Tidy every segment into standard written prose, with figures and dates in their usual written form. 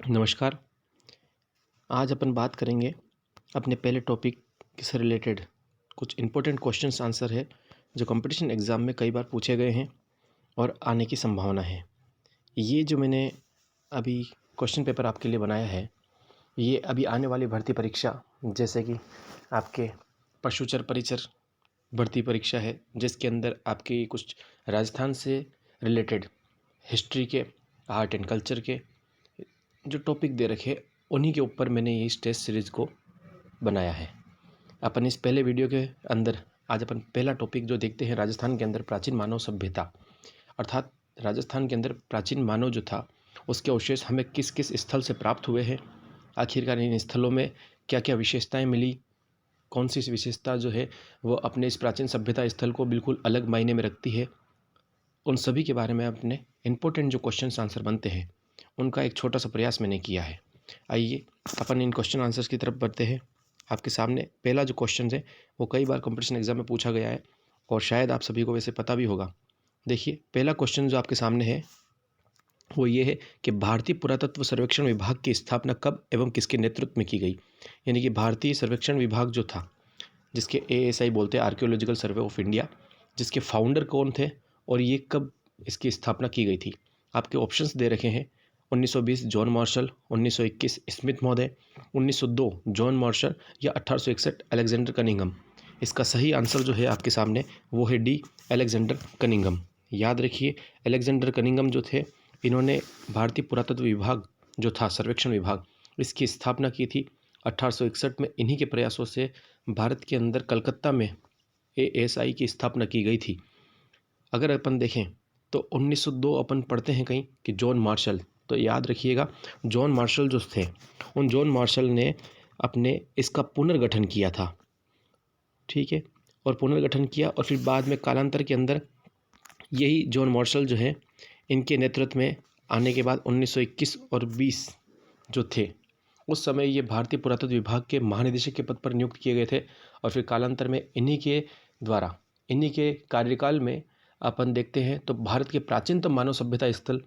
नमस्कार। आज अपन बात करेंगे अपने पहले टॉपिक से रिलेटेड कुछ इम्पोर्टेंट क्वेश्चंस आंसर है जो कंपटीशन एग्ज़ाम में कई बार पूछे गए हैं और आने की संभावना है। ये जो मैंने अभी क्वेश्चन पेपर आपके लिए बनाया है, ये अभी आने वाली भर्ती परीक्षा जैसे कि आपके पशुचर परिचर भर्ती परीक्षा है, जिसके अंदर आपकी कुछ राजस्थान से रिलेटेड हिस्ट्री के, आर्ट एंड कल्चर के जो टॉपिक दे रखे उन्हीं के ऊपर मैंने ये इस टेस्ट सीरीज़ को बनाया है। अपन इस पहले वीडियो के अंदर आज अपन पहला टॉपिक जो देखते हैं, राजस्थान के अंदर प्राचीन मानव सभ्यता, अर्थात राजस्थान के अंदर प्राचीन मानव जो था उसके अवशेष हमें किस किस स्थल से प्राप्त हुए हैं, आखिरकार इन स्थलों में क्या क्या विशेषताएँ मिली, कौन सी विशेषता जो है वो अपने इस प्राचीन सभ्यता स्थल को बिल्कुल अलग मायने में रखती है। उन सभी के बारे में अपने इम्पोर्टेंट जो क्वेश्चन आंसर बनते हैं उनका एक छोटा सा प्रयास मैंने किया है। आइए अपन इन क्वेश्चन आंसर्स की तरफ बढ़ते हैं। आपके सामने पहला जो क्वेश्चन है वो कई बार कंपटीशन एग्जाम में पूछा गया है और शायद आप सभी को वैसे पता भी होगा। देखिए, पहला क्वेश्चन जो आपके सामने है वो ये है कि भारतीय पुरातत्व सर्वेक्षण विभाग की स्थापना कब एवं किसके नेतृत्व में की गई। यानी कि भारतीय सर्वेक्षण विभाग जो था, जिसके ASI बोलते हैं, आर्कियोलॉजिकल सर्वे ऑफ इंडिया, जिसके फाउंडर कौन थे और ये कब इसकी स्थापना की गई थी। आपके ऑप्शंस दे रखे हैं 1920 जॉन मार्शल, 1921 स्मिथ महोदय, 1902 जॉन मार्शल या 1861 अलेक्जेंडर कनिंघम। इसका सही आंसर जो है आपके सामने वो है डी, अलेक्जेंडर कनिंघम। याद रखिए, अलेक्जेंडर कनिंघम जो थे, इन्होंने भारतीय पुरातत्व विभाग जो था, सर्वेक्षण विभाग, इसकी स्थापना की थी 1861 में। इन्हीं के प्रयासों से भारत के अंदर कलकत्ता में ASI की स्थापना की गई थी। अगर अपन देखें तो 1902 अपन पढ़ते हैं कहीं कि जॉन मार्शल, तो याद रखिएगा जॉन मार्शल जो थे, उन जॉन मार्शल ने अपने इसका पुनर्गठन किया था, ठीक है, और पुनर्गठन किया और फिर बाद में कालांतर के अंदर यही जॉन मार्शल जो है, इनके नेतृत्व में आने के बाद 1921 और 20 जो थे, उस समय ये भारतीय पुरातत्व विभाग के महानिदेशक के पद पर नियुक्त किए गए थे। और फिर कालांतर में इन्हीं के द्वारा, इन्हीं के कार्यकाल में अपन देखते हैं तो भारत के प्राचीनतम मानव सभ्यता स्थल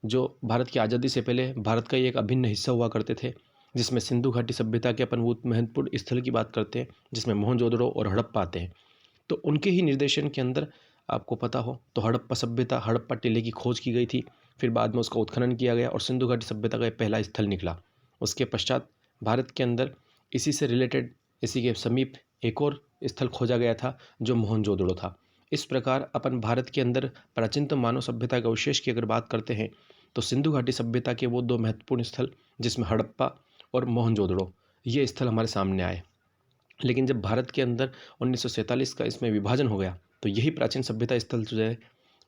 जो भारत की आज़ादी से पहले भारत का ही एक अभिन्न हिस्सा हुआ करते थे, जिसमें सिंधु घाटी सभ्यता के अपन वो महत्वपूर्ण स्थल की बात करते हैं, जिसमें मोहनजोदड़ो और हड़प्पा आते हैं। तो उनके ही निर्देशन के अंदर आपको पता हो तो हड़प्पा सभ्यता, हड़प्पा टीले की खोज की गई थी। फिर बाद में उसका उत्खनन किया गया और सिंधु घाटी सभ्यता का पहला स्थल निकला। उसके पश्चात भारत के अंदर इसी से रिलेटेड, इसी के समीप एक और स्थल खोजा गया था जो मोहनजोदड़ो था। इस प्रकार अपन भारत के अंदर प्राचीनतम मानव सभ्यता के अवशेष की अगर बात करते हैं तो सिंधु घाटी सभ्यता के वो दो महत्वपूर्ण स्थल, जिसमें हड़प्पा और मोहनजोदड़ो, ये स्थल हमारे सामने आए। लेकिन जब भारत के अंदर 1947 का इसमें विभाजन हो गया तो यही प्राचीन सभ्यता स्थल जो है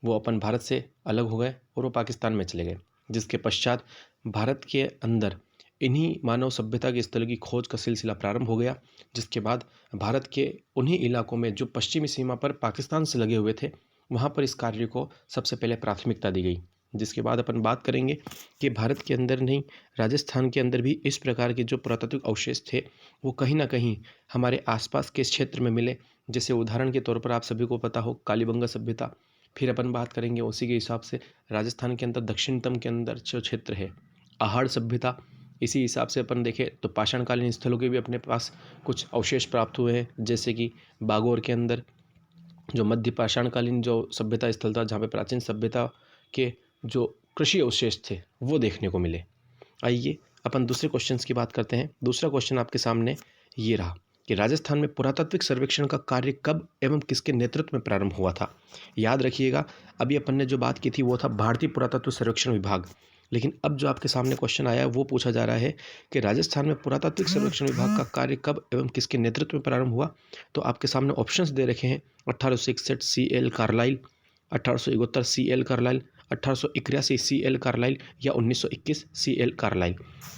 वो अपन भारत से अलग हो गए और वो पाकिस्तान में चले गए, जिसके पश्चात भारत के अंदर इन्हीं मानव सभ्यता के स्थल की खोज का सिलसिला प्रारंभ हो गया। जिसके बाद भारत के उन्हीं इलाकों में जो पश्चिमी सीमा पर पाकिस्तान से लगे हुए थे, वहाँ पर इस कार्य को सबसे पहले प्राथमिकता दी गई। जिसके बाद अपन बात करेंगे कि भारत के अंदर नहीं, राजस्थान के अंदर भी इस प्रकार के जो पुरातात्विक अवशेष थे वो कहीं ना कहीं हमारे आसपास के क्षेत्र में मिले। जैसे उदाहरण के तौर पर आप सभी को पता हो कालीबंगा सभ्यता। फिर अपन बात करेंगे उसी के हिसाब से राजस्थान के अंदर दक्षिणतम के अंदर जो क्षेत्र है, आहड़ सभ्यता। इसी हिसाब से अपन देखें तो पाषाणकालीन स्थलों के भी अपने पास कुछ अवशेष प्राप्त हुए हैं, जैसे कि बागौर के अंदर जो मध्य पाषाणकालीन जो सभ्यता स्थल था, जहाँ पे प्राचीन सभ्यता के जो कृषि अवशेष थे वो देखने को मिले। आइए अपन दूसरे क्वेश्चन की बात करते हैं। दूसरा क्वेश्चन आपके सामने ये रहा कि राजस्थान में पुरातात्विक सर्वेक्षण का कार्य कब एवं किसके नेतृत्व में प्रारंभ हुआ था। याद रखिएगा, अभी अपन ने जो बात की थी वो था भारतीय पुरातत्व सर्वेक्षण विभाग, लेकिन अब जो आपके सामने क्वेश्चन आया है वो पूछा जा रहा है कि राजस्थान में पुरातात्विक सर्वेक्षण विभाग का कार्य कब एवं किसके नेतृत्व में प्रारंभ हुआ। तो आपके सामने ऑप्शंस दे रखे हैं 1861 CL Carlyle, 1871 CL Carlyle, 1881 CL Carlyle या 1921 CL कार्लाइल।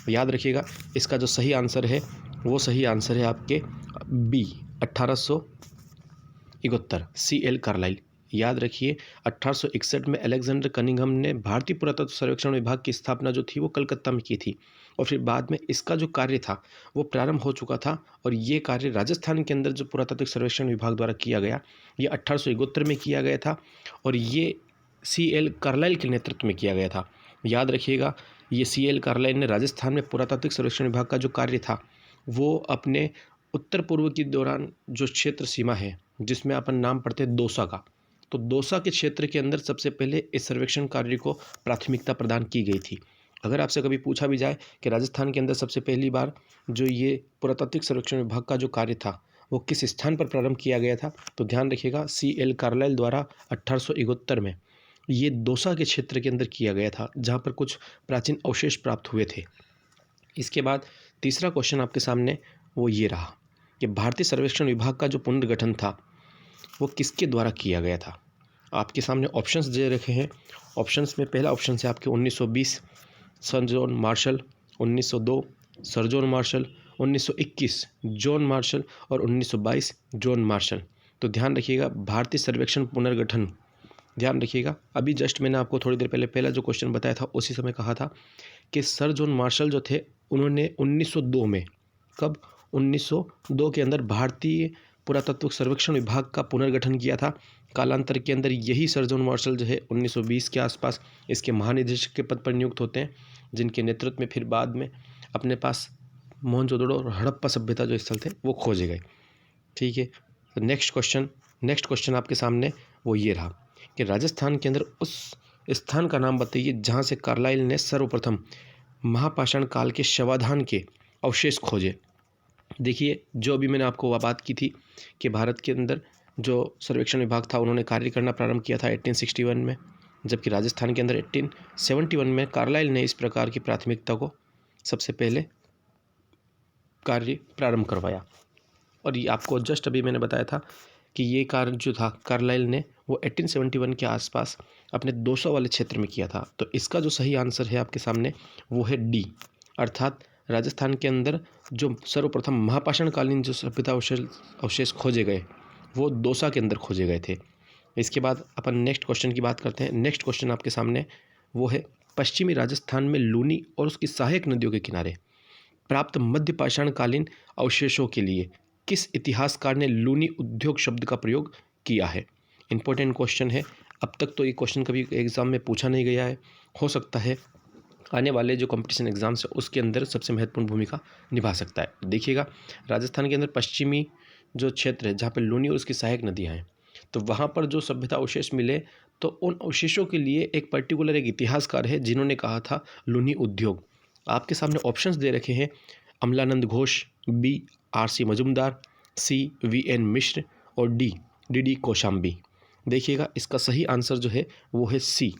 याद रखिएगा, इसका जो सही आंसर है वो सही आंसर है आपके बी, 1871 CL कार्लाइल। याद रखिए, 1861 में अलेक्जेंडर कनिंघम ने भारतीय पुरातत्व सर्वेक्षण विभाग की स्थापना जो थी वो कलकत्ता में की थी और फिर बाद में इसका जो कार्य था वो प्रारंभ हो चुका था। और ये कार्य राजस्थान के अंदर जो पुरातत्व सर्वेक्षण विभाग द्वारा किया गया ये 1871 में किया गया था और ये CL कार्लाइल के नेतृत्व में किया गया था। याद रखिएगा, ये CL कार्लाइल ने राजस्थान में पुरातात्विक सर्वेक्षण विभाग का जो कार्य था वो अपने उत्तर पूर्व के दौरान जो क्षेत्र सीमा है जिसमें अपन नाम पढ़ते हैं दौसा का, तो दौसा के क्षेत्र के अंदर सबसे पहले इस सर्वेक्षण कार्य को प्राथमिकता प्रदान की गई थी। अगर आपसे कभी पूछा भी जाए कि राजस्थान के अंदर सबसे पहली बार जो ये पुरातात्विक सर्वेक्षण विभाग का जो कार्य था वो किस स्थान पर प्रारंभ किया गया था, तो ध्यान रखिएगा CL कार्लाइल द्वारा 1871 में ये दौसा के क्षेत्र के अंदर किया गया था, जहाँ पर कुछ प्राचीन अवशेष प्राप्त हुए थे। इसके बाद तीसरा क्वेश्चन आपके सामने वो ये रहा कि भारतीय सर्वेक्षण विभाग का जो पुनर्गठन था वो किसके द्वारा किया गया था। आपके सामने ऑप्शंस दे रखे हैं। ऑप्शंस में पहला ऑप्शन है आपके 1920 sir John Marshall, 1902 sir John Marshall, 1921 John Marshall और 1922 जॉन मार्शल। तो ध्यान रखिएगा भारतीय सर्वेक्षण पुनर्गठन, ध्यान रखिएगा अभी जस्ट मैंने आपको थोड़ी देर पहले पहला जो क्वेश्चन बताया था उसी समय कहा था कि सर जॉन मार्शल जो थे उन्होंने 1902 में, कब, 1902 के अंदर भारतीय पुरातत्व सर्वेक्षण विभाग का पुनर्गठन किया था। कालांतर के अंदर यही सर जॉन मार्शल जो है 1920 के आसपास इसके महानिदेशक के पद पर नियुक्त होते हैं, जिनके नेतृत्व में फिर बाद में अपने पास मोहनजोदड़ो और हड़प्पा सभ्यता जो स्थल थे वो खोजे गए। ठीक है, तो नेक्स्ट क्वेश्चन आपके सामने वो ये रहा कि राजस्थान के अंदर उस स्थान का नाम बताइए जहाँ से कार्लाइल ने सर्वप्रथम महापाषाण काल के शवाधान के अवशेष खोजे। देखिए, जो अभी मैंने आपको बात की थी कि भारत के अंदर जो सर्वेक्षण विभाग था उन्होंने कार्य करना प्रारंभ किया था 1861 में, जबकि राजस्थान के अंदर 1871 में कार्लाइल ने इस प्रकार की प्राथमिकता को सबसे पहले कार्य प्रारंभ करवाया। और ये आपको जस्ट अभी मैंने बताया था कि ये कार्य जो था कार्लाइल ने वो 1871 के आसपास अपने 200 वाले क्षेत्र में किया था। तो इसका जो सही आंसर है आपके सामने वो है डी, अर्थात राजस्थान के अंदर जो सर्वप्रथम महापाषाणकालीन जो सभ्यता अवशेष खोजे गए वो दौसा के अंदर खोजे गए थे। इसके बाद अपन नेक्स्ट क्वेश्चन की बात करते हैं। नेक्स्ट क्वेश्चन आपके सामने वो है पश्चिमी राजस्थान में लूनी और उसकी सहायक नदियों के किनारे प्राप्त मध्य पाषाणकालीन अवशेषों के लिए किस इतिहासकार ने लूनी उद्योग शब्द का प्रयोग किया है। इंपॉर्टेंट क्वेश्चन है। अब तक तो ये क्वेश्चन कभी एग्जाम में पूछा नहीं गया है, हो सकता है आने वाले जो कंपटीशन एग्जाम्स है उसके अंदर सबसे महत्वपूर्ण भूमिका निभा सकता है। देखिएगा, राजस्थान के अंदर पश्चिमी जो क्षेत्र है जहाँ पर लूनी और उसकी सहायक नदियाँ हैं, तो वहाँ पर जो सभ्यता अवशेष मिले तो उन अवशेषों के लिए एक पर्टिकुलर एक इतिहासकार है जिन्होंने कहा था लूनी उद्योग। आपके सामने ऑप्शंस दे रखे हैं, अमलानंद घोष, बी RC मजुमदार, सी VN मिश्र और डी कौशाम्बी। देखिएगा, इसका सही आंसर जो है वो है सी,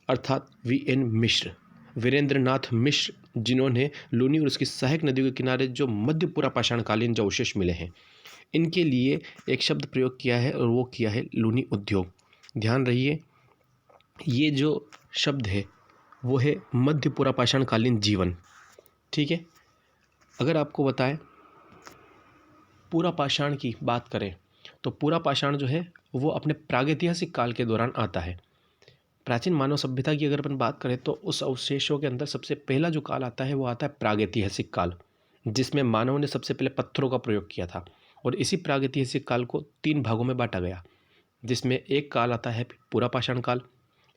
अर्थात VN मिश्र, वीरेंद्र नाथ मिश्र, जिन्होंने लूनी और उसकी सहायक नदियों के किनारे जो मध्य पुरापाषाणकालीन जो अवशेष मिले हैं इनके लिए एक शब्द प्रयोग किया है और वो किया है लूनी उद्योग। ध्यान रहिए, ये जो शब्द है वो है मध्य पुरापाषाणकालीन जीवन। ठीक है, अगर आपको बताएं पुरापाषाण की बात करें तो पुरापाषाण जो है वो अपने प्रागैतिहासिक काल के दौरान आता है। प्राचीन मानव सभ्यता की अगर अपन बात करें तो उस अवशेषों के अंदर सबसे पहला जो काल आता है वो आता है प्रागैतिहासिक काल, जिसमें मानव ने सबसे पहले पत्थरों का प्रयोग किया था। और इसी प्रागैतिहासिक काल को 3 भागों में बांटा गया, जिसमें एक काल आता है पुरापाषाण काल,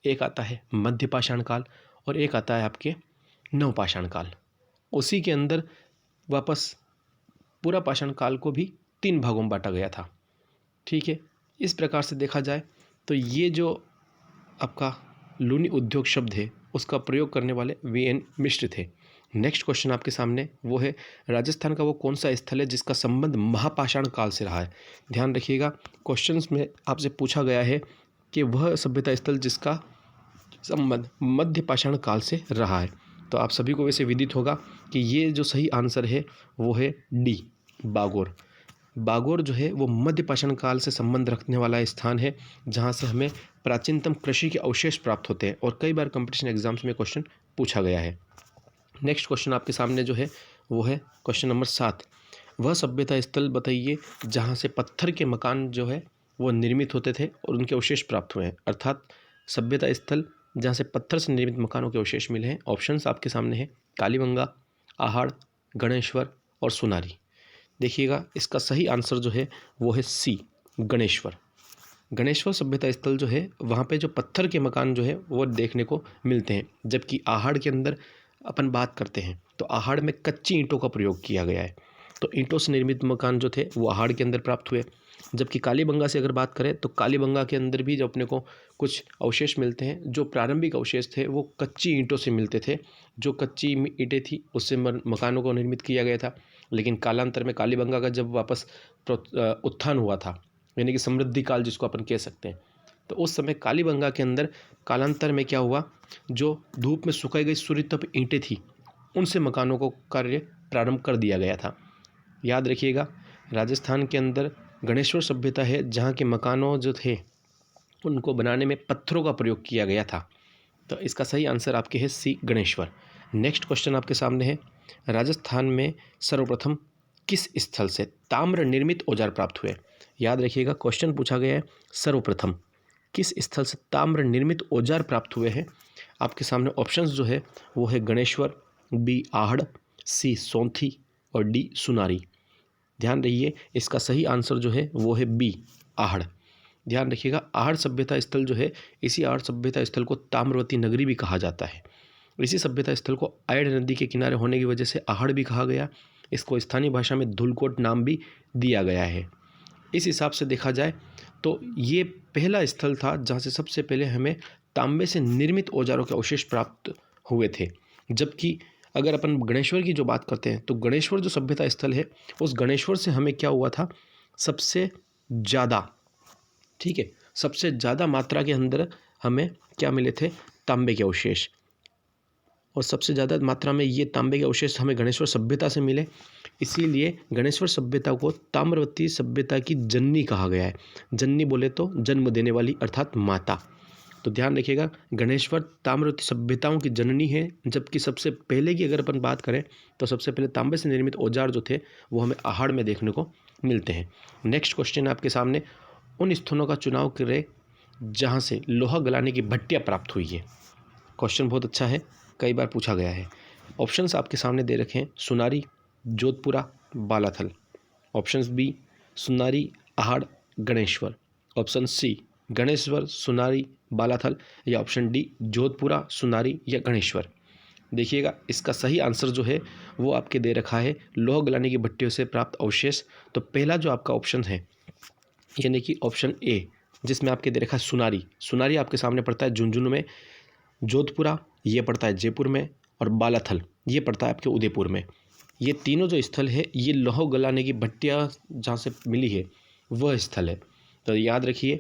एक आता है मध्यपाषाण काल और एक आता है आपके नवपाषाण काल। उसी के अंदर वापस पुरापाषाण काल को भी 3 भागों में बांटा गया था। ठीक है, इस प्रकार से देखा जाए तो ये जो आपका लूनी उद्योग शब्द है उसका प्रयोग करने वाले VN मिश्र थे। नेक्स्ट क्वेश्चन आपके सामने वो है राजस्थान का वो कौन सा स्थल है जिसका संबंध महापाषाण काल से रहा है। ध्यान रखिएगा, क्वेश्चंस में आपसे पूछा गया है कि वह सभ्यता स्थल जिसका संबंध मध्य पाषाण काल से रहा है। तो आप सभी को वैसे विदित होगा कि ये जो सही आंसर है वो है डी, बागोर। बागोर जो है वो मध्य पाषाण काल से संबंध रखने वाला स्थान है जहाँ से हमें प्राचीनतम कृषि के अवशेष प्राप्त होते हैं और कई बार कंपटीशन एग्जाम्स में क्वेश्चन पूछा गया है। नेक्स्ट क्वेश्चन आपके सामने जो है वो है क्वेश्चन नंबर 7। वह सभ्यता स्थल बताइए जहाँ से पत्थर के मकान जो है वो निर्मित होते थे और उनके अवशेष प्राप्त हुए हैं, अर्थात सभ्यता स्थल जहाँ से पत्थर से निर्मित मकानों के अवशेष मिले हैं। ऑप्शंस आपके सामने हैं कालीबंगा, आहड़, गणेश्वर और सुनारी। देखिएगा, इसका सही आंसर जो है वो है सी, गणेश्वर। गणेश्वर सभ्यता स्थल जो है वहाँ पे जो पत्थर के मकान जो है वो देखने को मिलते हैं, जबकि आहड़ के अंदर अपन बात करते हैं तो आहड़ में कच्ची ईंटों का प्रयोग किया गया है। तो ईंटों से निर्मित मकान जो थे वो आहड़ के अंदर प्राप्त हुए। जबकि कालीबंगा से अगर बात करें तो कालीबंगा के अंदर भी जो अपने को कुछ अवशेष मिलते हैं, जो प्रारंभिक अवशेष थे वो कच्ची ईंटों से मिलते थे। जो कच्ची ईंटें थी उससे मकानों को निर्मित किया गया था। लेकिन कालांतर में कालीबंगा का जब वापस उत्थान हुआ था, यानी कि समृद्धि काल जिसको अपन कह सकते हैं, तो उस समय कालीबंगा के अंदर कालांतर में क्या हुआ, जो धूप में सुखाई गई सूर्यतप ईंटें थी उनसे मकानों को कार्य प्रारंभ कर दिया गया था। याद रखिएगा, राजस्थान के अंदर गणेश्वर सभ्यता है जहाँ के मकानों जो थे उनको बनाने में पत्थरों का प्रयोग किया गया था। तो इसका सही आंसर आपके है सी, गणेश्वर। नेक्स्ट क्वेश्चन आपके सामने है, राजस्थान में सर्वप्रथम किस स्थल से ताम्र निर्मित औजार प्राप्त हुए। याद रखिएगा, क्वेश्चन पूछा गया है सर्वप्रथम किस स्थल से ताम्र निर्मित औजार प्राप्त हुए हैं। आपके सामने ऑप्शंस जो है वो है गणेश्वर, बी आहड़, सी सोंथी और डी सुनारी। ध्यान रखिए, इसका सही आंसर जो है वो है बी, आहड़। ध्यान रखिएगा, आहड़ सभ्यता स्थल जो है, इसी आहड़ सभ्यता स्थल को ताम्रवती नगरी भी कहा जाता है। इसी सभ्यता स्थल को आयड़ नदी के किनारे होने की वजह से आहड़ भी कहा गया। इसको स्थानीय भाषा में धुलकोट नाम भी दिया गया है। इस हिसाब से देखा जाए तो ये पहला स्थल था जहाँ से सबसे पहले हमें तांबे से निर्मित औजारों के अवशेष प्राप्त हुए थे। जबकि अगर अपन गणेश्वर की जो बात करते हैं तो गणेश्वर जो सभ्यता स्थल है, उस गणेश्वर से हमें क्या हुआ था, सबसे ज़्यादा, ठीक है, सबसे ज़्यादा मात्रा के अंदर हमें क्या मिले थे, तांबे के अवशेष। और सबसे ज़्यादा मात्रा में ये तांबे के अवशेष हमें गणेश्वर सभ्यता से मिले। इसीलिए गणेश्वर सभ्यता को ताम्रवती सभ्यता की जननी कहा गया है। जननी बोले तो जन्म देने वाली अर्थात माता। तो ध्यान रखिएगा, गणेश्वर ताम्रवती सभ्यताओं की जननी है। जबकि सबसे पहले की अगर अपन बात करें तो सबसे पहले तांबे से निर्मित औजार जो थे वो हमें आहड़ में देखने को मिलते हैं। नेक्स्ट क्वेश्चन आपके सामने, उन स्थानों का चुनाव करें जहाँ से लोहा गलाने की भट्टियाँ प्राप्त हुई है। क्वेश्चन बहुत अच्छा है, कई बार पूछा गया है। ऑप्शंस आपके सामने दे रखे हैं, सुनारी, Jodhpura, Balathal. Options B Sunari, Ahar, Ganeshwar. Option C Ganeshwar, Sunari, Balathal, या ऑप्शन डी जोधपुरा, सुनारी या गणेश्वर। देखिएगा, इसका सही आंसर जो है वो आपके दे रखा है लोह गलाने की भट्टियों से प्राप्त अवशेष। तो पहला जो आपका ऑप्शन है यानी कि ऑप्शन ए, जिसमें आपके दे रखा है सुनारी। सुनारी आपके सामने पड़ता है झुंझुनू में, जोधपुरा ये पड़ता है जयपुर में, और बालाथल ये पड़ता है आपके उदयपुर में। ये तीनों जो स्थल है ये लोह गलाने की भट्टियाँ जहाँ से मिली है वह स्थल है। तो याद रखिए,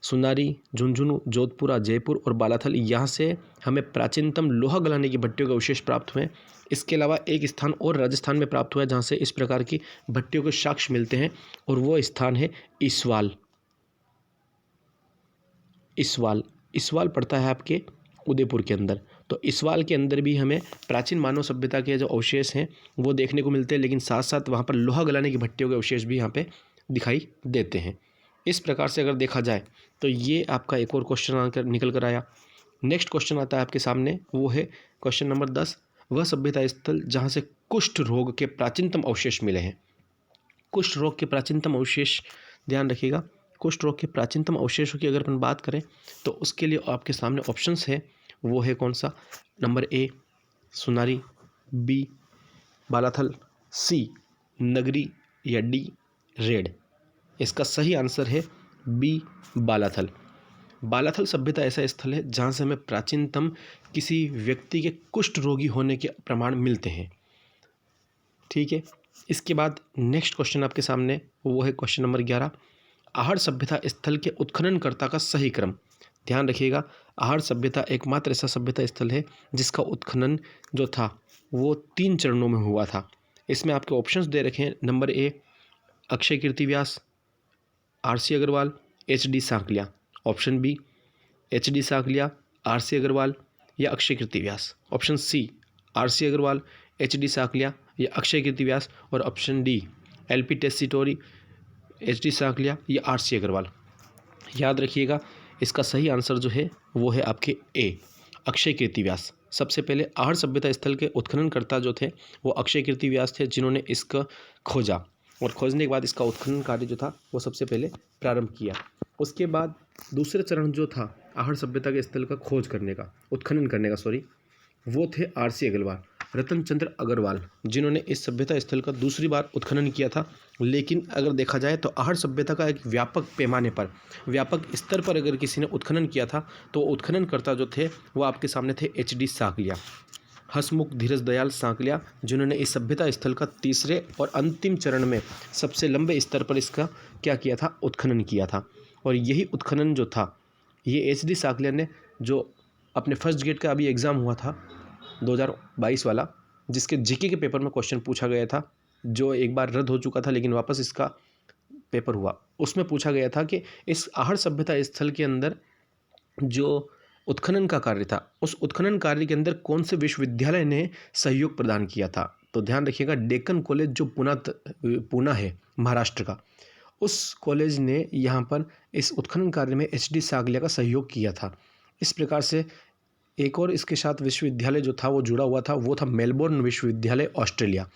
सुनारी, झुंझुनू, जोधपुरा, जयपुर और बालाथल, यहाँ से हमें प्राचीनतम लोहा गलाने की भट्टियों के अवशेष प्राप्त हुए। इसके अलावा एक स्थान और राजस्थान में प्राप्त हुआ है जहाँ से इस प्रकार की भट्टियों के साक्ष्य मिलते हैं, और वो स्थान है इसवाल। इसवाल पड़ता है आपके उदयपुर के अंदर। तो इसवाल के अंदर भी हमें प्राचीन मानव सभ्यता के जो अवशेष हैं वो देखने को मिलते हैं, लेकिन साथ साथ वहाँ पर लोहा गलाने की भट्टियों के अवशेष भी यहाँ पे दिखाई देते हैं। इस प्रकार से अगर देखा जाए तो ये आपका एक और क्वेश्चन आकर निकल कर आया। नेक्स्ट क्वेश्चन आता है आपके सामने, वो है क्वेश्चन नंबर 10, वह सभ्यता स्थल जहाँ से कुष्ठ रोग के प्राचीनतम अवशेष मिले हैं। कुष्ठ रोग के प्राचीनतम अवशेष, ध्यान रखिएगा, कुष्ठ रोग के प्राचीनतम अवशेषों की अगर अपन बात करें तो उसके लिए आपके सामने ऑप्शंस है, वो है कौन सा, number A Sunari, B Balathal, सी नगरी या डी रेड। इसका सही आंसर है बी बालाथल। बालाथल सभ्यता ऐसा स्थल है जहाँ से हमें प्राचीनतम किसी व्यक्ति के कुष्ठ रोगी होने के प्रमाण मिलते हैं। ठीक है, इसके बाद नेक्स्ट क्वेश्चन आपके सामने वो है क्वेश्चन नंबर 11, आहड़ सभ्यता स्थल के उत्खननकर्ता का सही क्रम। ध्यान रखिएगा, आहड़ सभ्यता एकमात्र ऐसा सभ्यता स्थल है जिसका उत्खनन जो था वो 3 चरणों में हुआ था। इसमें आपके ऑप्शंस दे रखे हैं, number A Akshay Kirti Vyas, R C. Agarwal, H D. Sankalia. Option B H D. Sankalia, R C. Agarwal या Akshay Kirti Vyas. Option C R C. Agarwal, H D. Sankalia या अक्षय कीर्ति व्यास, और option D L P. Tessitori, H D. Sankalia या आर.सी. अग्रवाल। याद रखिएगा, इसका सही आंसर जो है वो है आपके ए अक्षय कीर्ति व्यास। सबसे पहले आहड़ सभ्यता स्थल के उत्खननकर्ता जो थे वो अक्षय कीर्ति व्यास थे, जिन्होंने इसका खोजा, और खोजने के बाद इसका उत्खनन कार्य जो था वो सबसे पहले प्रारंभ किया। उसके बाद दूसरे चरण जो था आहड़ सभ्यता के स्थल का खोज करने का, उत्खनन करने का वो थे आरसी अग्रवाल, रतन चंद्र अग्रवाल, जिन्होंने इस सभ्यता स्थल का दूसरी बार उत्खनन किया था। लेकिन अगर देखा जाए तो आहड़ सभ्यता का एक व्यापक पैमाने पर, व्यापक स्तर पर अगर किसी ने उत्खनन किया था तो उत्खननकर्ता जो थे वो आपके सामने थे एच.डी. साकलिया, हसमुख धीरज दयाल साकलिया, जिन्होंने इस सभ्यता स्थल का तीसरे और अंतिम चरण में सबसे लंबे स्तर पर इसका क्या किया था, उत्खनन किया था। और यही उत्खनन जो था ये एच.डी. साकलिया ने, जो अपने फर्स्ट गेट का अभी एग्ज़ाम हुआ था 2022 वाला, जिसके जीके के पेपर में क्वेश्चन पूछा गया था, जो एक बार रद्द हो चुका था लेकिन वापस इसका पेपर हुआ, उसमें पूछा गया था कि इस आहड़ सभ्यता स्थल के अंदर जो उत्खनन का कार्य था, उस उत्खनन कार्य के अंदर कौन से विश्वविद्यालय ने सहयोग प्रदान किया था। तो ध्यान रखिएगा, डेक्कन कॉलेज जो पूना है महाराष्ट्र का, उस कॉलेज ने यहाँ पर इस उत्खनन कार्य में एच.डी. साकलिया का सहयोग किया था। इस प्रकार से एक और इसके साथ विश्वविद्यालय जो था वो जुड़ा हुआ था, वो था मेलबोर्न विश्वविद्यालय ऑस्ट्रेलिया,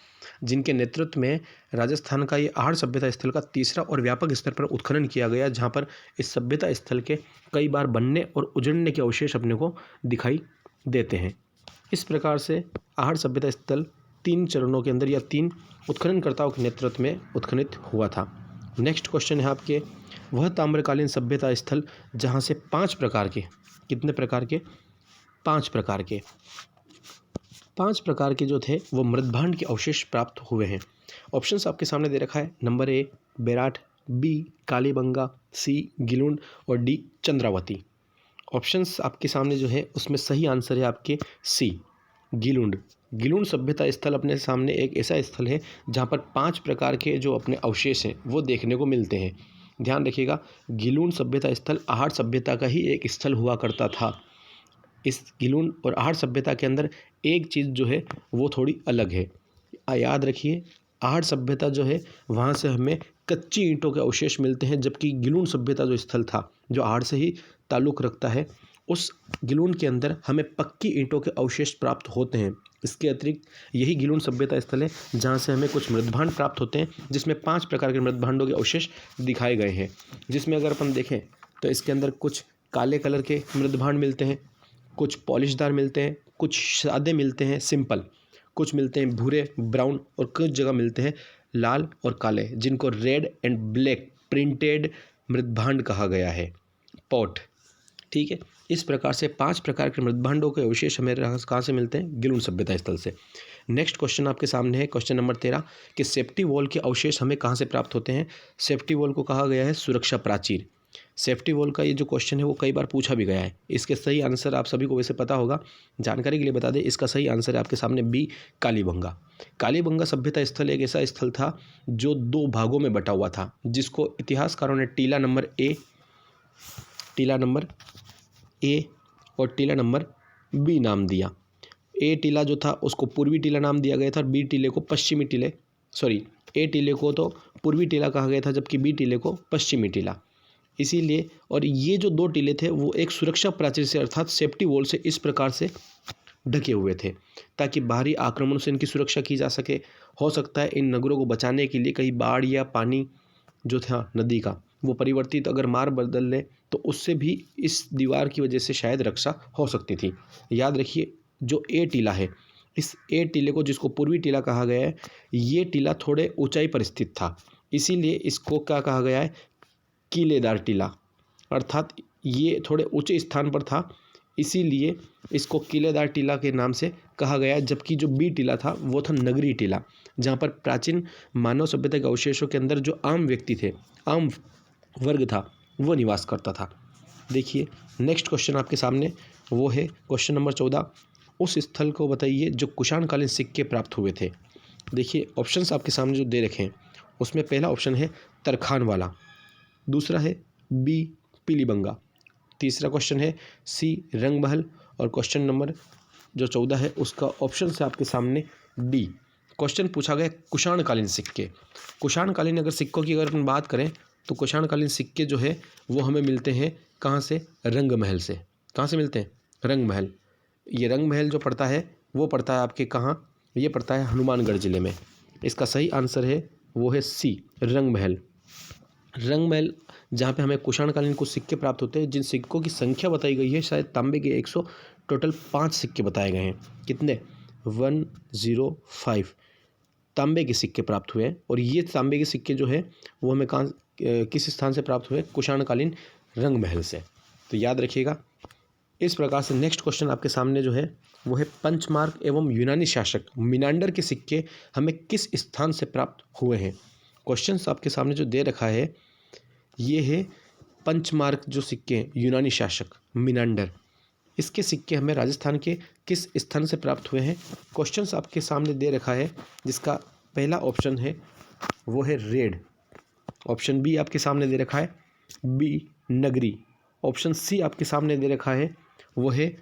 जिनके नेतृत्व में राजस्थान का ये आहड़ सभ्यता स्थल का तीसरा और व्यापक स्तर पर उत्खनन किया गया, जहाँ पर इस सभ्यता स्थल के कई बार बनने और उजड़ने के अवशेष अपने को दिखाई देते हैं। इस प्रकार से आहड़ सभ्यता स्थल 3 चरणों के अंदर या 3 उत्खननकर्ताओं के नेतृत्व में उत्खनित हुआ था। नेक्स्ट क्वेश्चन है आपके, वह ताम्रकालीन सभ्यता स्थल जहाँ से 5 प्रकार के, कितने प्रकार के, 5 प्रकार के जो थे वो मृदभांड के अवशेष प्राप्त हुए हैं। ऑप्शंस आपके सामने दे रखा है, number A Bairat, B Kalibangan, C Gilund और डी चंद्रावती। ऑप्शंस आपके सामने जो है उसमें सही आंसर है आपके सी गिलुंड। गिलुंड सभ्यता स्थल अपने सामने एक ऐसा स्थल है जहाँ पर 5 प्रकार के जो अपने अवशेष हैं वो देखने को मिलते हैं। ध्यान रखिएगा, गिलुंड सभ्यता स्थल आहड़ सभ्यता का ही एक स्थल हुआ करता था। इस गिलुंड और आहड़ सभ्यता के अंदर एक चीज़ जो है वो थोड़ी अलग है, याद रखिए, आहड़ सभ्यता जो है वहाँ से हमें कच्ची ईंटों के अवशेष मिलते हैं, जबकि गिलुंड सभ्यता जो स्थल था जो आहड़ से ही ताल्लुक़ रखता है, उस गिलुंड के अंदर हमें पक्की ईंटों के अवशेष प्राप्त होते हैं। इसके अतिरिक्त यही गिलुंड सभ्यता स्थल है जहाँ से हमें कुछ मृदभांड प्राप्त होते हैं, जिसमें 5 प्रकार के मृदभांडों के अवशेष दिखाए गए हैं। जिसमें अगर अपन देखें तो इसके अंदर कुछ काले कलर के मृदभांड मिलते हैं, कुछ पॉलिशदार मिलते हैं, कुछ सादे मिलते हैं सिंपल, कुछ मिलते हैं भूरे ब्राउन, और कुछ जगह मिलते हैं लाल और काले, जिनको रेड एंड ब्लैक प्रिंटेड मृदभांड कहा गया है, पॉट। ठीक है, इस प्रकार से 5 प्रकार के मृदभांडों के अवशेष हमें कहाँ से मिलते हैं, गिलुंड सभ्यता स्थल से। नेक्स्ट क्वेश्चन आपके सामने है, क्वेश्चन नंबर 13 कि सेफ्टी वॉल के अवशेष हमें कहाँ से प्राप्त होते हैं। सेफ्टी वॉल को कहा गया है सुरक्षा प्राचीर। सेफ्टी वॉल का ये जो क्वेश्चन है वो कई बार पूछा भी गया है। इसके सही आंसर आप सभी को वैसे पता होगा, जानकारी के लिए बता दें, इसका सही आंसर है आपके सामने बी कालीबंगा। कालीबंगा सभ्यता स्थल एक ऐसा स्थल था जो 2 भागों में बटा हुआ था, जिसको इतिहासकारों ने टीला नंबर ए और टीला नंबर बी नाम दिया। ए टीला जो था उसको पूर्वी टीला नाम दिया गया था, और बी टीले को पश्चिमी टीले, ए टीले को तो पूर्वी टीला कहा गया था, जबकि बी टीले को पश्चिमी टीला। इसीलिए, और ये जो 2 टीले थे वो एक सुरक्षा प्राचीर से अर्थात सेफ्टी वॉल से इस प्रकार से ढके हुए थे ताकि बाहरी आक्रमणों से इनकी सुरक्षा की जा सके। हो सकता है इन नगरों को बचाने के लिए कहीं बाढ़ या पानी जो था नदी का वो परिवर्तित अगर मार्ग बदल ले तो उससे भी इस दीवार की वजह से शायद रक्षा हो सकती थी। याद रखिए, जो ए टीला है, इस ए टीले को जिसको पूर्वी टीला कहा गया है, ये टीला थोड़े ऊंचाई पर स्थित था, इसीलिए इसको क्या कहा गया है, किलेदार टीला, अर्थात ये थोड़े ऊंचे स्थान पर था, इसीलिए इसको किलेदार टीला के नाम से कहा गया। जबकि जो बी टीला था वो था नगरी टीला, जहाँ पर प्राचीन मानव सभ्यता के अवशेषों के अंदर जो आम व्यक्ति थे, आम वर्ग था, वो निवास करता था। देखिए नेक्स्ट क्वेश्चन आपके सामने वो है क्वेश्चन नंबर 14, उस स्थल को बताइए जो कुषाणकालीन सिक्के प्राप्त हुए थे। देखिए ऑप्शंस आपके सामने जो दे रखे हैं उसमें पहला ऑप्शन है तरखान वाला, दूसरा है बी पीलीबंगा, तीसरा क्वेश्चन है सी रंगमहल, और क्वेश्चन नंबर जो 14 है उसका ऑप्शन से आपके सामने डी। क्वेश्चन पूछा गया कुषाणकालीन सिक्के। कुषाणकालीन अगर सिक्कों की अगर अपन बात करें तो कुषाणकालीन सिक्के जो है वो हमें मिलते हैं कहाँ से, रंगमहल से। कहाँ से मिलते हैं, रंगमहल। ये रंगमहल जो पड़ता है वो पड़ता है आपके कहाँ, ये पड़ता है हनुमानगढ़ ज़िले में। इसका सही आंसर है वो है सी रंगमहल। रंग महल, जहाँ पे हमें कुषाणकालीन कुछ सिक्के प्राप्त होते हैं, जिन सिक्कों की संख्या बताई गई है शायद तांबे के 100, टोटल 5 सिक्के बताए गए हैं। कितने? 105 तांबे के सिक्के प्राप्त हुए हैं। और ये तांबे के सिक्के जो है वो हमें कहाँ, किस स्थान से प्राप्त हुए? कुषाणकालीन रंग महल से। तो याद रखिएगा। इस प्रकार से नेक्स्ट क्वेश्चन आपके सामने जो है वो है पंचमार्क एवं यूनानी शासक मिनांडर के सिक्के हमें किस स्थान से प्राप्त हुए हैं? क्वेश्चन आपके सामने जो दे रखा है ये है पंचमार्क जो सिक्के हैं यूनानी शासक मिनांडर, इसके सिक्के हमें राजस्थान के किस स्थान से प्राप्त हुए हैं? क्वेश्चंस आपके सामने दे रखा है, जिसका पहला ऑप्शन है वो है रेड, ऑप्शन बी आपके सामने दे रखा है बी नगरी, ऑप्शन सी आपके सामने दे रखा है वो है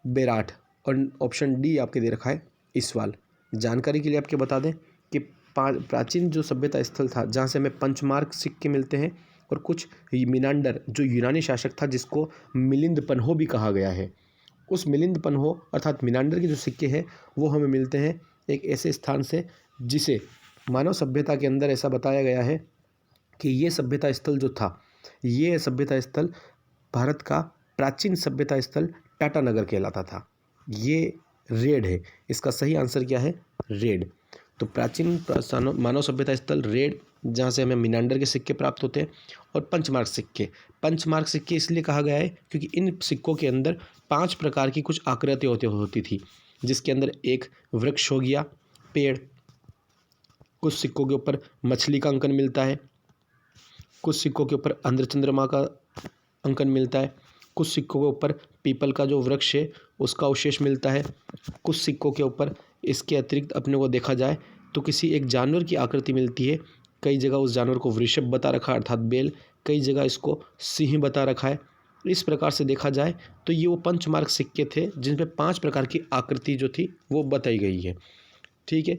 बेराट, और ऑप्शन डी आपके दे रखा है इसवाल। जानकारी के लिए आपके बता दें कि प्राचीन जो सभ्यता स्थल था जहाँ से हमें पंचमार्क सिक्के मिलते हैं, और कुछ मिनांडर जो यूनानी शासक था जिसको मिलिंद पन्हो भी कहा गया है, उस मिलिंद पन्हो अर्थात मिनांडर के जो सिक्के हैं वो हमें मिलते हैं एक ऐसे स्थान से जिसे मानव सभ्यता के अंदर ऐसा बताया गया है कि ये सभ्यता स्थल जो था, ये सभ्यता स्थल भारत का प्राचीन सभ्यता स्थल टाटानगर कहलाता था। ये रेड है, इसका सही आंसर क्या है? रेड। तो प्राचीन मानव सभ्यता स्थल रेड, जहाँ से हमें मिनांडर के सिक्के प्राप्त होते हैं। और पंचमार्क सिक्के इसलिए कहा गया है क्योंकि इन सिक्कों के अंदर 5 प्रकार की कुछ आकृतियाँ होती थी, जिसके अंदर एक वृक्ष हो गया, पेड़, कुछ सिक्कों के ऊपर मछली का अंकन मिलता है, कुछ सिक्कों के ऊपर अंध्रचंद्रमा का अंकन मिलता है, कुछ सिक्कों के ऊपर पीपल का जो वृक्ष है उसका अवशेष मिलता है, कुछ सिक्कों के ऊपर इसके अतिरिक्त अपने को देखा जाए तो किसी एक जानवर की आकृति मिलती है। कई जगह उस जानवर को वृषभ बता रखा है अर्थात बैल, कई जगह इसको सिंह बता रखा है। इस प्रकार से देखा जाए तो ये वो पंचमार्क सिक्के थे जिनपे 5 प्रकार की आकृति जो थी वो बताई गई है। ठीक है,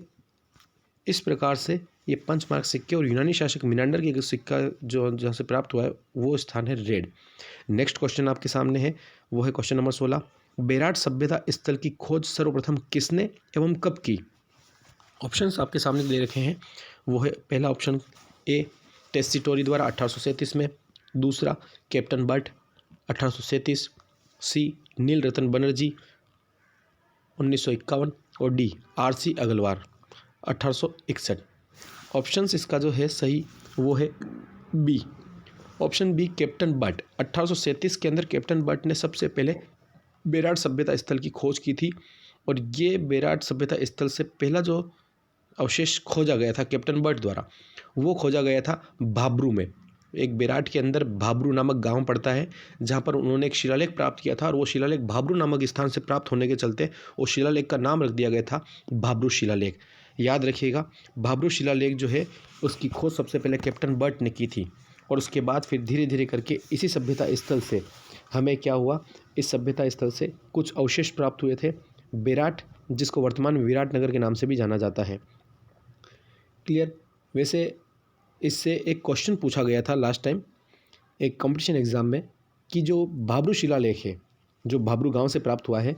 इस प्रकार से ये पंचमार्क सिक्के और यूनानी शासक मिनांडर के सिक्का जो जहाँ से प्राप्त हुआ है वो स्थान है रेड। नेक्स्ट क्वेश्चन आपके सामने है वो है क्वेश्चन नंबर 16। बेराट सभ्यता स्थल की खोज सर्वप्रथम किसने एवं कब की? ऑप्शंस आपके सामने दे रखे हैं। वो है पहला ऑप्शन ए टेस्टिटोरी द्वारा 1837 में, दूसरा कैप्टन बट 1837, सी नील रतन बनर्जी 1951 और डी आर.सी. अग्रवाल 1861। ऑप्शंस इसका जो है सही वो है B, option B captain but. 1837 के अंदर कैप्टन बट ने सबसे पहले बेराट सभ्यता स्थल की खोज की थी, और ये बेराट सभ्यता स्थल से पहला जो अवशेष खोजा गया था कैप्टन बट द्वारा वो खोजा गया था भाबरू में। एक बेराट के अंदर भाबरू नामक गांव पड़ता है जहां पर उन्होंने एक शिलालेख प्राप्त किया था, और वो शिलालेख भाबरू नामक स्थान से प्राप्त होने के चलते उस शिलालेख का नाम रख दिया गया था भाबरू शिलालेख। याद रखिएगा, भाबरू शिलालेख जो है उसकी खोज सबसे पहले कैप्टन बट ने की थी, और उसके बाद फिर धीरे धीरे करके इसी सभ्यता स्थल से हमें क्या हुआ, इस सभ्यता स्थल से कुछ अवशेष प्राप्त हुए थे बेराट, जिसको वर्तमान में विराट नगर के नाम से भी जाना जाता है। क्लियर? वैसे इससे एक क्वेश्चन पूछा गया था लास्ट टाइम एक कंपटीशन एग्ज़ाम में कि जो भाबरू शिलालेख है जो भाबरू गांव से प्राप्त हुआ है,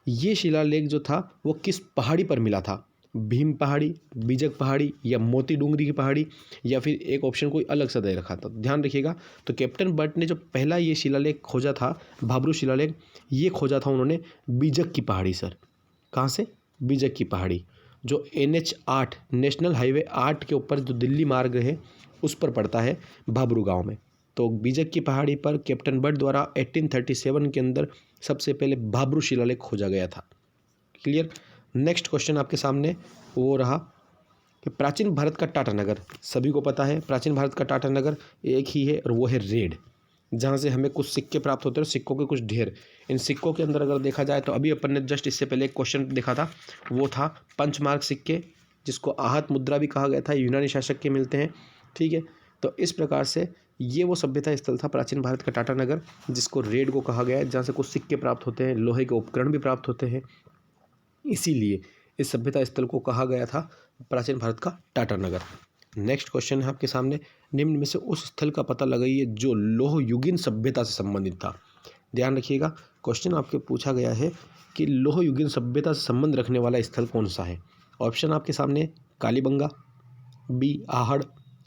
ये शिलालेख जो था वो किस पहाड़ी पर मिला था? भीम पहाड़ी, बीजक पहाड़ी, या मोती डूंगरी की पहाड़ी, या फिर एक ऑप्शन कोई अलग सा दे रखा था। ध्यान रखिएगा, तो कैप्टन बट ने जो पहला ये शिलालेख खोजा था भाबरू शिलालेख, ये खोजा था उन्होंने बीजक की पहाड़ी सर। कहाँ से? बीजक की पहाड़ी, जो NH 8 नेशनल हाईवे 8 के ऊपर जो दिल्ली मार्ग है उस पर पड़ता है भाबरू गांव में। तो बीजक की पहाड़ी पर कैप्टन बट द्वारा 1837 के अंदर सबसे पहले भाबरू शिलालेख खोजा गया था। क्लियर? नेक्स्ट क्वेश्चन आपके सामने वो रहा कि प्राचीन भारत का टाटानगर, सभी को पता है प्राचीन भारत का टाटानगर एक ही है और वो है रेड, जहाँ से हमें कुछ सिक्के प्राप्त होते हैं, सिक्कों के कुछ ढेर। इन सिक्कों के अंदर अगर देखा जाए तो अभी अपन ने जस्ट इससे पहले एक क्वेश्चन देखा था, वो था पंचमार्क सिक्के, जिसको आहत मुद्रा भी कहा गया था, यूनानी शासक के मिलते हैं। ठीक है, तो इस प्रकार से ये वो सभ्यता स्थल था प्राचीन भारत का टाटानगर, जिसको रेड को कहा गया है, जहाँ से कुछ सिक्के प्राप्त होते हैं, लोहे के उपकरण भी प्राप्त होते हैं, इसीलिए इस सभ्यता स्थल को कहा गया था प्राचीन भारत का टाटानगर। नेक्स्ट क्वेश्चन है आपके सामने, निम्न में से उस स्थल का पता लगाइए जो लोह युगीन सभ्यता से संबंधित था। ध्यान रखिएगा, क्वेश्चन आपके पूछा गया है कि लोह युगीन सभ्यता से संबंध रखने वाला स्थल कौन सा है। ऑप्शन आपके सामने कालीबंगा, बी आहड़,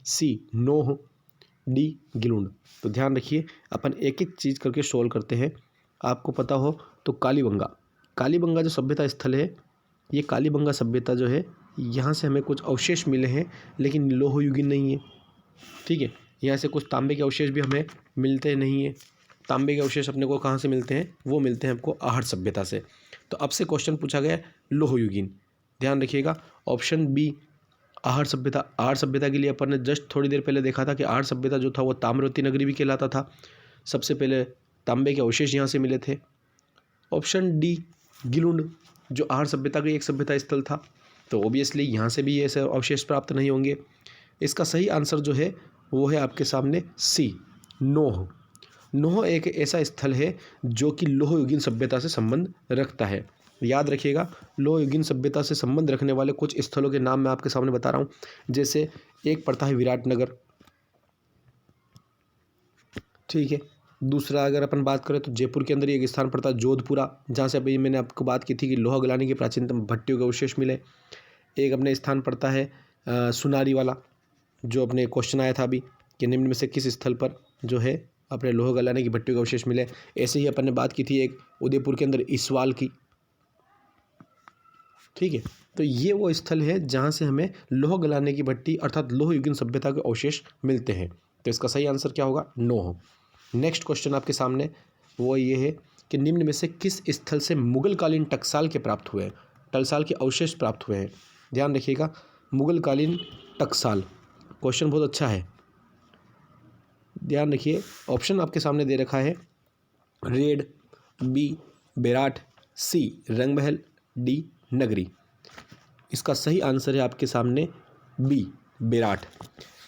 सी नोह, डी गिलुंड। तो ध्यान रखिए, अपन एक एक चीज़ करके सोल्व करते हैं। आपको पता हो तो कालीबंगा जो सभ्यता स्थल है, ये कालीबंगा सभ्यता जो है, यहाँ से हमें कुछ अवशेष मिले हैं लेकिन लोह युगीन नहीं है। ठीक है, यहाँ से कुछ तांबे के अवशेष भी हमें मिलते नहीं है। तांबे के अवशेष अपने को कहाँ से मिलते हैं? वो मिलते हैं आपको आहट सभ्यता से। तो अब से क्वेश्चन पूछा गया है लोह युगीन। ध्यान रखिएगा, ऑप्शन बी आहट सभ्यता। आहट सभ्यता के लिए अपन ने जस्ट थोड़ी देर पहले देखा था कि आहट सभ्यता जो था वो ताम्रवती नगरी भी कहलाता था। सबसे पहले तांबे के अवशेष यहाँ से मिले थे। ऑप्शन डी गिलुंड जो आहट सभ्यता का एक सभ्यता स्थल था, तो ओबियसली यहाँ से भी ऐसे अवशेष प्राप्त नहीं होंगे। इसका सही आंसर जो है वो है आपके सामने सी नोह। नोह एक ऐसा स्थल है जो कि लोह युगीन सभ्यता से संबंध रखता है। याद रखिएगा, लोह युगीन सभ्यता से संबंध रखने वाले कुछ स्थलों के नाम मैं आपके सामने बता रहा हूँ। जैसे एक पड़ता है विराटनगर, ठीक है। दूसरा अगर अपन बात करें तो जयपुर के अंदर एक स्थान पड़ता है जोधपुरा, जहाँ से अभी मैंने आपको बात की थी कि लोहा गलाने की प्राचीनतम भट्टियों के अवशेष मिले। एक अपने स्थान पड़ता है सुनारी वाला, जो अपने क्वेश्चन आया था अभी कि निम्न में से किस स्थल पर जो है अपने लोहा गलाने की भट्टियों के अवशेष मिले। ऐसे ही अपन ने बात की थी एक उदयपुर के अंदर इसवाल की, ठीक है। तो ये वो स्थल है जहाँ से हमें लोहा गलाने की भट्टी अर्थात लोह युगीन सभ्यता के अवशेष मिलते हैं। तो इसका सही आंसर क्या होगा? नोह। नेक्स्ट क्वेश्चन आपके सामने वो ये है कि निम्न में से किस स्थल से मुगलकालीन टकसाल के प्राप्त हुए हैं, टकसाल के अवशेष प्राप्त हुए हैं। ध्यान रखिएगा, मुगलकालीन टकसाल, क्वेश्चन बहुत अच्छा है। ध्यान रखिए, ऑप्शन आपके सामने दे रखा है रेड, बी बेराट, सी रंगमहल, डी नगरी। इसका सही आंसर है आपके सामने बी बेराट।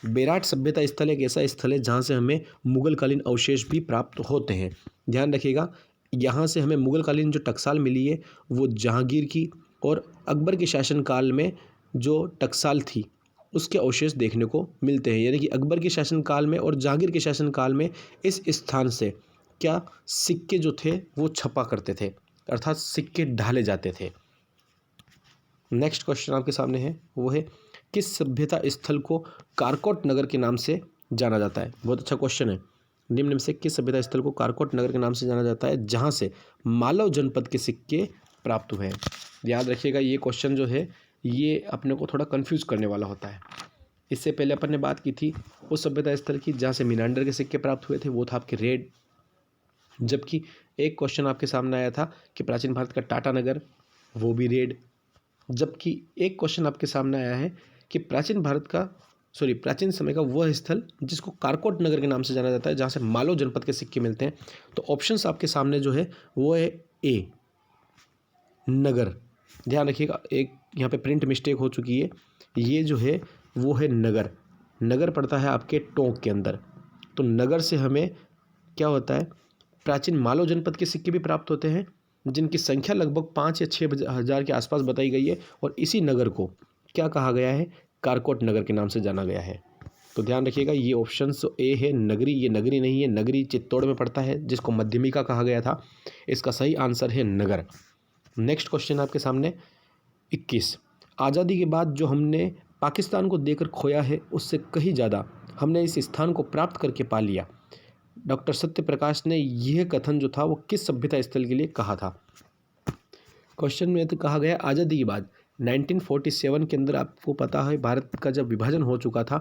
बेराट सभ्यता स्थल एक ऐसा स्थल है जहाँ से हमें मुगलकालीन अवशेष भी प्राप्त होते हैं। ध्यान रखिएगा, यहाँ से हमें मुगलकालीन जो टकसाल मिली है वो जहांगीर की और अकबर के शासनकाल में जो टकसाल थी उसके अवशेष देखने को मिलते हैं। यानी कि अकबर के शासनकाल में और जहांगीर के शासनकाल में इस स्थान से क्या सिक्के जो थे वो छपा करते थे, अर्थात सिक्के ढाले जाते थे। नेक्स्ट क्वेश्चन आपके सामने है वो है किस सभ्यता स्थल को कारकोट नगर के नाम से जाना जाता है। बहुत अच्छा क्वेश्चन है। निम्न में से किस सभ्यता स्थल को कारकोट नगर के नाम से जाना जाता है जहाँ से मालव जनपद के सिक्के प्राप्त हुए हैं। याद रखिएगा, ये क्वेश्चन जो है ये अपने को थोड़ा कंफ्यूज करने वाला होता है। इससे पहले अपन ने बात की थी उस सभ्यता स्थल की जहाँ से मीनांडर के सिक्के प्राप्त हुए थे, वो था आपके रेड। जबकि एक क्वेश्चन आपके सामने आया था कि प्राचीन भारत का टाटा नगर, वो भी रेड। जबकि एक क्वेश्चन आपके सामने आया है कि प्राचीन समय का वह स्थल जिसको कारकोट नगर के नाम से जाना जाता है जहाँ से मालव जनपद के सिक्के मिलते हैं। तो ऑप्शंस आपके सामने जो है वो है ए नगर। ध्यान रखिएगा, एक यहाँ पे प्रिंट मिस्टेक हो चुकी है, ये जो है वो है नगर। नगर पड़ता है आपके टोंक के अंदर। तो नगर से हमें क्या होता है, प्राचीन मालव जनपद के सिक्के भी प्राप्त होते हैं जिनकी संख्या लगभग 5 या 6 हज़ार के आसपास बताई गई है। और इसी नगर को क्या कहा गया है? कारकोट नगर के नाम से जाना गया है। तो ध्यान रखिएगा, ये ऑप्शन ए है नगरी, ये नगरी नहीं है। नगरी चित्तौड़ में पड़ता है जिसको मध्यमिका कहा गया था। इसका सही आंसर है नगर। नेक्स्ट क्वेश्चन आपके सामने 21। आज़ादी के बाद जो हमने पाकिस्तान को देकर खोया है उससे कहीं ज़्यादा हमने इस स्थान को प्राप्त करके पा लिया। डॉक्टर सत्यप्रकाश ने यह कथन जो था वो किस सभ्यता स्थल के लिए कहा था? क्वेश्चन में तो कहा गया आज़ादी के बाद 1947 के अंदर, आपको पता है भारत का जब विभाजन हो चुका था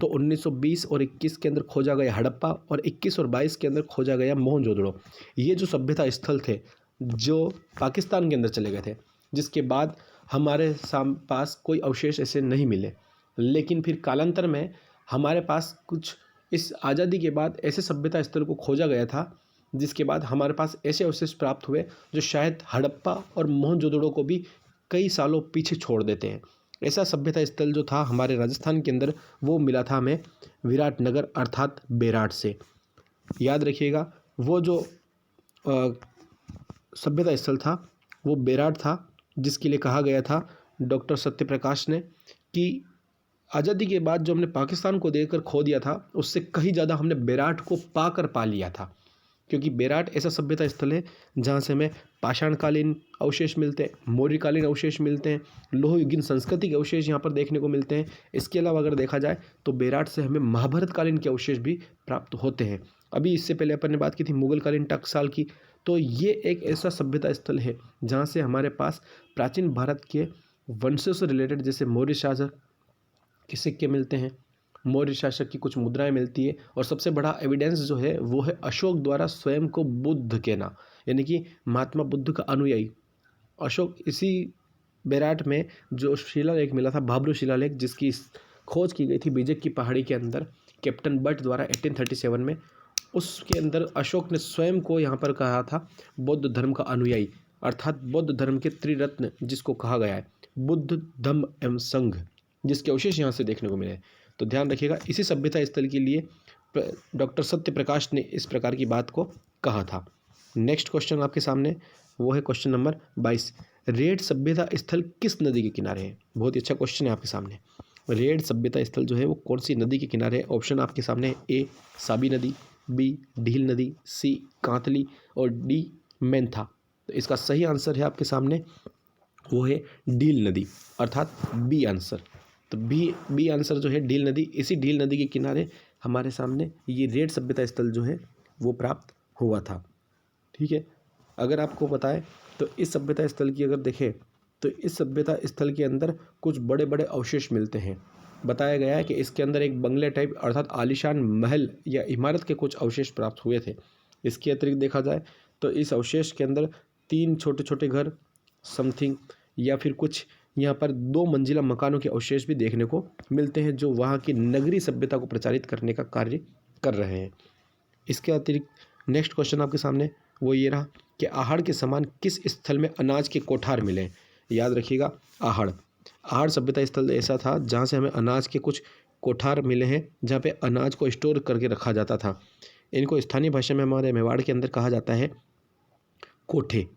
तो 1920 और 21 के अंदर खोजा गया हड़प्पा और 21 और 22 के अंदर खोजा गया मोहनजोदड़ो। ये जो सभ्यता स्थल थे जो पाकिस्तान के अंदर चले गए थे, जिसके बाद हमारे पास कोई अवशेष ऐसे नहीं मिले। लेकिन फिर कालांतर में हमारे पास कुछ इस आज़ादी के बाद ऐसे सभ्यता स्थल को खोजा गया था जिसके बाद हमारे पास ऐसे अवशेष प्राप्त हुए जो शायद हड़प्पा और मोहनजोदड़ो को भी कई सालों पीछे छोड़ देते हैं। ऐसा सभ्यता स्थल जो था हमारे राजस्थान के अंदर वो मिला था हमें विराटनगर अर्थात बेराट से। याद रखिएगा, वो जो सभ्यता स्थल था वो बेराट था, जिसके लिए कहा गया था डॉक्टर सत्यप्रकाश ने कि आज़ादी के बाद जो हमने पाकिस्तान को देकर खो दिया था उससे कहीं ज़्यादा हमने बेराट को पाकर पा लिया था। क्योंकि बेराट ऐसा सभ्यता स्थल है जहाँ से हमें पाषाणकालीन अवशेष मिलते हैं, मौर्यकालीन अवशेष मिलते हैं, लोहयुगीन संस्कृति के अवशेष यहाँ पर देखने को मिलते हैं। इसके अलावा अगर देखा जाए तो बेराट से हमें महाभारत कालीन के अवशेष भी प्राप्त होते हैं। अभी इससे पहले अपन ने बात की थी मुगल कालीन टकसाल की, तो ये एक ऐसा सभ्यता स्थल है जहाँ से हमारे पास प्राचीन भारत के वंशों से रिलेटेड जैसे मौर्य शासक के सिक्के मिलते हैं, मौर्य शासक की कुछ मुद्राएं मिलती है, और सबसे बड़ा एविडेंस जो है वो है अशोक द्वारा स्वयं को बुद्ध कहना, यानी कि महात्मा बुद्ध का अनुयायी अशोक। इसी बेराट में जो शिलालेख मिला था, भाब्रू शिलालेख, जिसकी खोज की गई थी बीजक की पहाड़ी के अंदर कैप्टन बट द्वारा 1837 में, उसके अंदर अशोक ने स्वयं को यहाँ पर कहा था बौद्ध धर्म का अनुयायी, अर्थात बौद्ध धर्म के त्रिरत्न जिसको कहा गया है, बुद्ध धम्म एवं संघ, जिसके अवशेष यहाँ से देखने को मिले। तो ध्यान रखिएगा, इसी सभ्यता स्थल के लिए डॉक्टर सत्य प्रकाश ने इस प्रकार की बात को कहा था। नेक्स्ट क्वेश्चन आपके सामने वो है क्वेश्चन नंबर 22। रेड सभ्यता स्थल किस नदी के किनारे है? बहुत ही अच्छा क्वेश्चन है आपके सामने। रेड सभ्यता स्थल जो है वो कौन सी नदी के किनारे है? ऑप्शन आपके सामने है, ए साबी नदी, बी ढील नदी, सी कांतली और डी मेंथा। तो इसका सही आंसर है आपके सामने वो है डील नदी, अर्थात बी आंसर। तो बी आंसर जो है डील नदी, इसी डील नदी के किनारे हमारे सामने ये रेड सभ्यता स्थल जो है वो प्राप्त हुआ था। ठीक है, अगर आपको पता है तो इस सभ्यता स्थल की अगर देखें तो इस सभ्यता स्थल के अंदर कुछ बड़े बड़े अवशेष मिलते हैं। बताया गया है कि इसके अंदर एक बंगले टाइप अर्थात आलीशान महल या इमारत के कुछ अवशेष प्राप्त हुए थे। इसके अतिरिक्त देखा जाए तो इस अवशेष के अंदर 3 छोटे छोटे घर समथिंग या फिर कुछ यहाँ पर 2 मंजिला मकानों के अवशेष भी देखने को मिलते हैं, जो वहाँ की नगरीय सभ्यता को प्रचारित करने का कार्य कर रहे हैं। इसके अतिरिक्त नेक्स्ट क्वेश्चन आपके सामने वो ये रहा कि आहड़ के समान किस स्थल में अनाज के कोठार मिले? याद रखिएगा, आहड़ सभ्यता स्थल ऐसा था जहाँ से हमें अनाज के कुछ कोठार मिले हैं, जहाँ पे अनाज को स्टोर करके रखा जाता था। इनको स्थानीय भाषा में हमारे मेवाड़ के अंदर कहा जाता है कोठे।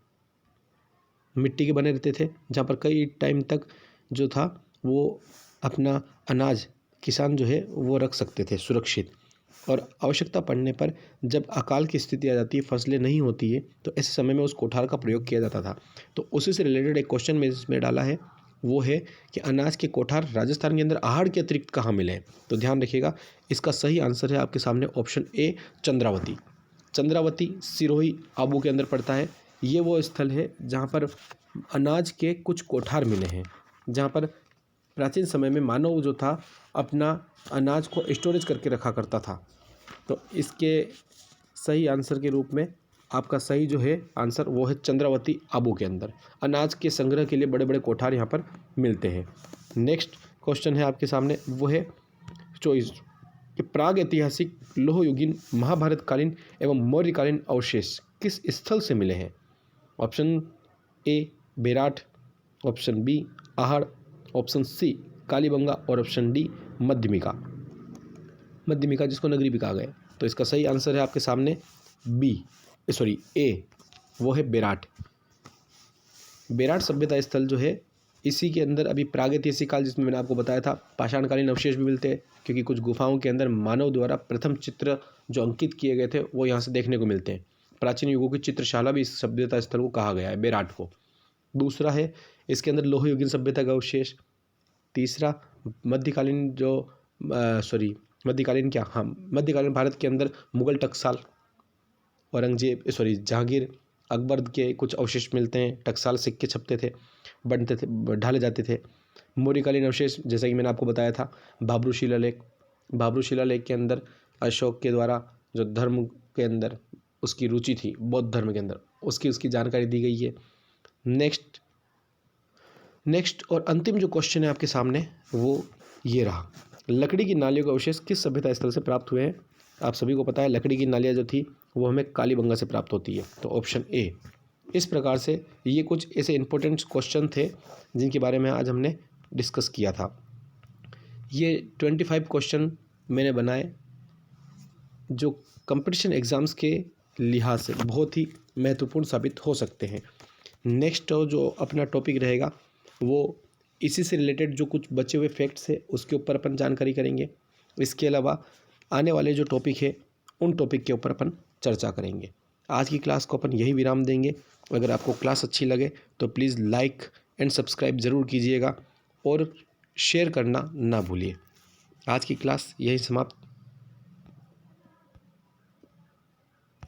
मिट्टी के बने रहते थे, जहाँ पर कई टाइम तक जो था वो अपना अनाज किसान जो है वो रख सकते थे सुरक्षित, और आवश्यकता पड़ने पर जब अकाल की स्थिति आ जाती है, फसलें नहीं होती है, तो ऐसे समय में उस कोठार का प्रयोग किया जाता था। तो उसी से रिलेटेड एक क्वेश्चन में इसमें डाला है, वो है कि अनाज के कोठार राजस्थान के अंदर आहड़ के अतिरिक्त कहाँ मिले हैं? तो ध्यान रखिएगा, इसका सही आंसर है आपके सामने ऑप्शन ए चंद्रावती। चंद्रावती सिरोही आबू के अंदर पड़ता है। ये वो स्थल है जहाँ पर अनाज के कुछ कोठार मिले हैं, जहाँ पर प्राचीन समय में मानव जो था अपना अनाज को स्टोरेज करके रखा करता था। तो इसके सही आंसर के रूप में आपका सही जो है आंसर वो है चंद्रावती आबू के अंदर अनाज के संग्रह के लिए बड़े बड़े कोठार यहाँ पर मिलते हैं। नेक्स्ट क्वेश्चन है आपके सामने वो है 24 कि प्राग ऐतिहासिक लोहयुगीन महाभारतकालीन एवं मौर्यकालीन अवशेष किस स्थल से मिले हैं? Option A Bairat, option B Ahar, option C Kalibanga और ऑप्शन डी मध्यमिका। मध्यमिका जिसको नगरी भी कहा गया। तो इसका सही आंसर है आपके सामने ए, वो है बेराट। बेराट सभ्यता स्थल जो है इसी के अंदर अभी प्रागैतिहासिक काल, जिसमें मैंने आपको बताया था पाषाणकालीन अवशेष भी मिलते हैं, क्योंकि कुछ गुफाओं के अंदर मानव द्वारा प्रथम चित्र जो अंकित किए गए थे वो यहाँ से देखने को मिलते हैं। प्राचीन युगों की चित्रशाला भी इस सभ्यता स्थल को कहा गया है, बेराट को। दूसरा है इसके अंदर लोहयुगीन सभ्यता का अवशेष। तीसरा मध्यकालीन मध्यकालीन भारत के अंदर मुगल टकसाल, जहांगीर अकबर के कुछ अवशेष मिलते हैं। टकसाल सिक्के छपते थे, बनते थे, ढाले जाते थे। मौर्यकालीन अवशेष जैसा कि मैंने आपको बताया था भाब्रू शिलालेख के अंदर अशोक के द्वारा जो धर्म के अंदर उसकी रुचि थी, बौद्ध धर्म के अंदर उसकी जानकारी दी गई है। नेक्स्ट और अंतिम जो क्वेश्चन है आपके सामने वो ये रहा, लकड़ी की नालियों का अवशेष किस सभ्यता स्थल से प्राप्त हुए हैं? आप सभी को पता है लकड़ी की नालियाँ जो थी वो हमें कालीबंगा से प्राप्त होती है, तो ऑप्शन ए। इस प्रकार से ये कुछ ऐसे इंपॉर्टेंट क्वेश्चन थे जिनके बारे में आज हमने डिस्कस किया था। ये 25 क्वेश्चन मैंने बनाए जो कंपटीशन एग्ज़ाम्स के लिहाज से बहुत ही महत्वपूर्ण साबित हो सकते हैं। नेक्स्ट जो अपना टॉपिक रहेगा वो इसी से रिलेटेड जो कुछ बचे हुए फैक्ट्स है उसके ऊपर अपन जानकारी करेंगे। इसके अलावा आने वाले जो टॉपिक है उन टॉपिक के ऊपर अपन चर्चा करेंगे। आज की क्लास को अपन यही विराम देंगे। अगर आपको क्लास अच्छी लगे तो प्लीज़ लाइक एंड सब्सक्राइब ज़रूर कीजिएगा और शेयर करना ना भूलिए। आज की क्लास यही समाप्त